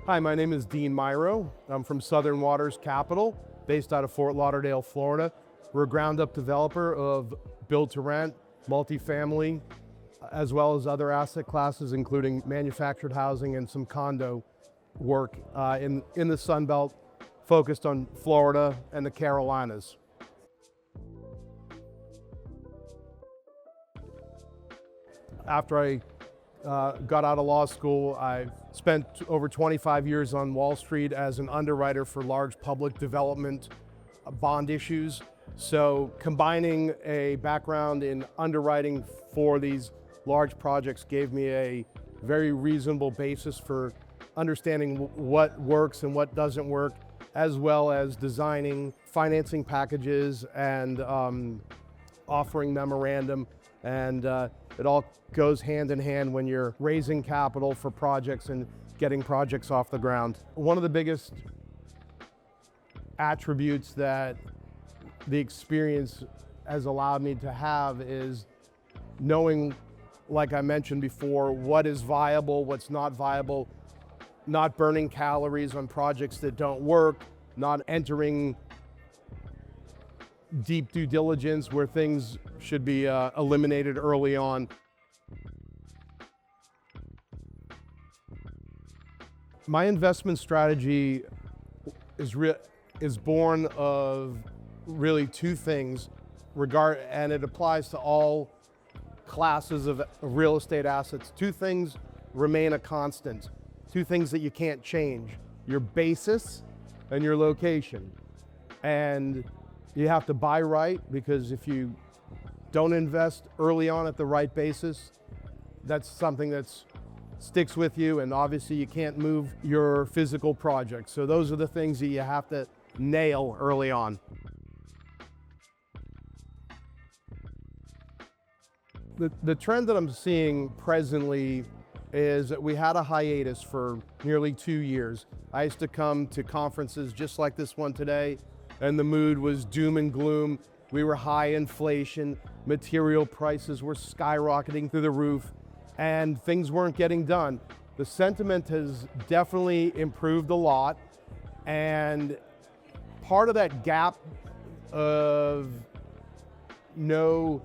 Hi, my name is Dean Myerow. I'm from Southern Waters Capital, based out of Fort Lauderdale, Florida. We're a ground-up developer of build-to-rent, multifamily, as well as other asset classes, including manufactured housing and some condo work in the Sunbelt, focused on Florida and the Carolinas. After I got out of law school, I spent over 25 years on Wall Street as an underwriter for large public development bond issues. So combining a background in underwriting for these large projects gave me a very reasonable basis for understanding what works and what doesn't work, as well as designing financing packages and offering memorandum. And it all goes hand in hand when you're raising capital for projects and getting projects off the ground. One of the biggest attributes that the experience has allowed me to have is knowing, like I mentioned before, what is viable, what's not viable, not burning calories on projects that don't work, not entering deep due diligence where things should be eliminated early on. My investment strategy is born of really two things, and it applies to all classes of real estate assets. Two things remain a constant, two things that you can't change: your basis and your location. And you have to buy right, because if you don't invest early on at the right basis, that's something that sticks with you, and obviously you can't move your physical project. So those are the things that you have to nail early on. The trend that I'm seeing presently is that we had a hiatus for nearly 2 years. I used to come to conferences just like this one today, and the mood was doom and gloom. We were high inflation, material prices were skyrocketing through the roof, and things weren't getting done. The sentiment has definitely improved a lot, and part of that gap of no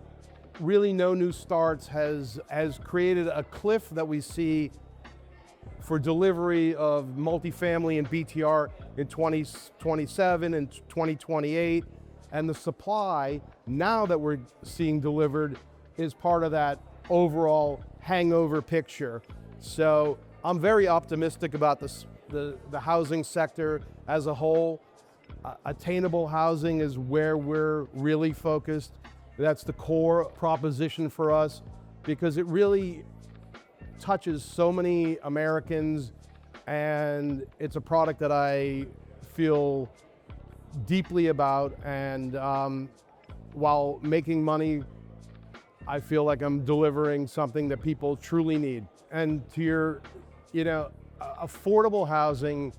new starts has created a cliff that we see for delivery of multifamily and BTR in 2027 and 2028. And the supply now that we're seeing delivered is part of that overall hangover picture. So I'm very optimistic about the housing sector as a whole. Attainable housing is where we're really focused. That's the core proposition for us, because it really touches so many Americans, and it's a product that I feel deeply about. And while making money, I feel like I'm delivering something that people truly need. And to your, affordable housing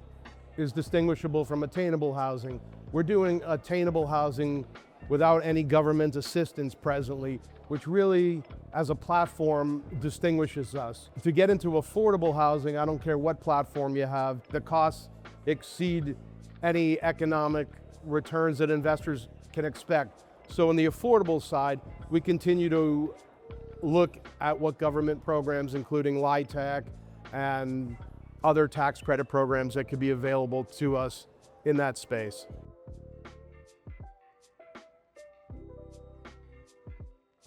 is distinguishable from attainable housing. We're doing attainable housing without any government assistance presently, which really, as a platform, distinguishes us. To get into affordable housing, I don't care what platform you have, the costs exceed any economic returns that investors can expect. So on the affordable side, we continue to look at what government programs, including LIHTC and other tax credit programs, that could be available to us in that space.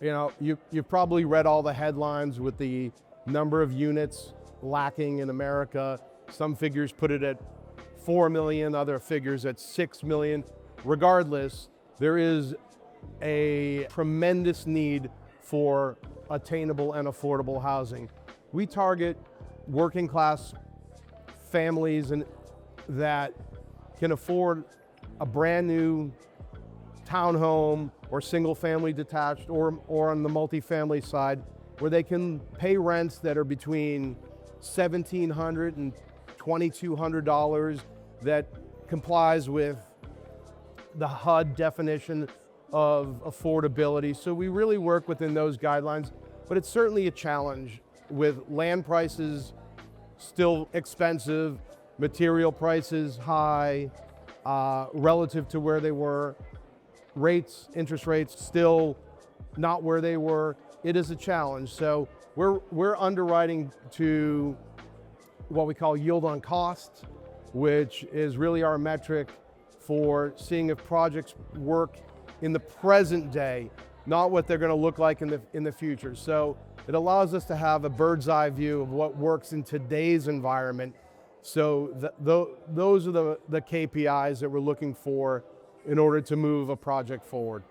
You've probably read all the headlines with the number of units lacking in America. Some figures put it at 4 million, other figures at 6 million. Regardless, there is a tremendous need for attainable and affordable housing. We target working class families that can afford a brand new townhome or single family detached, or on the multifamily side, where they can pay rents that are between $1,700 and $2,200 that complies with the HUD definition of affordability. So we really work within those guidelines, but it's certainly a challenge with land prices still expensive, material prices high relative to where they were, interest rates still not where they were. It is a challenge. So we're underwriting to what we call yield on cost, which is really our metric for seeing if projects work in the present day, not what they're going to look like in the future. So it allows us to have a bird's eye view of what works in today's environment. So those are the KPIs that we're looking for in order to move a project forward.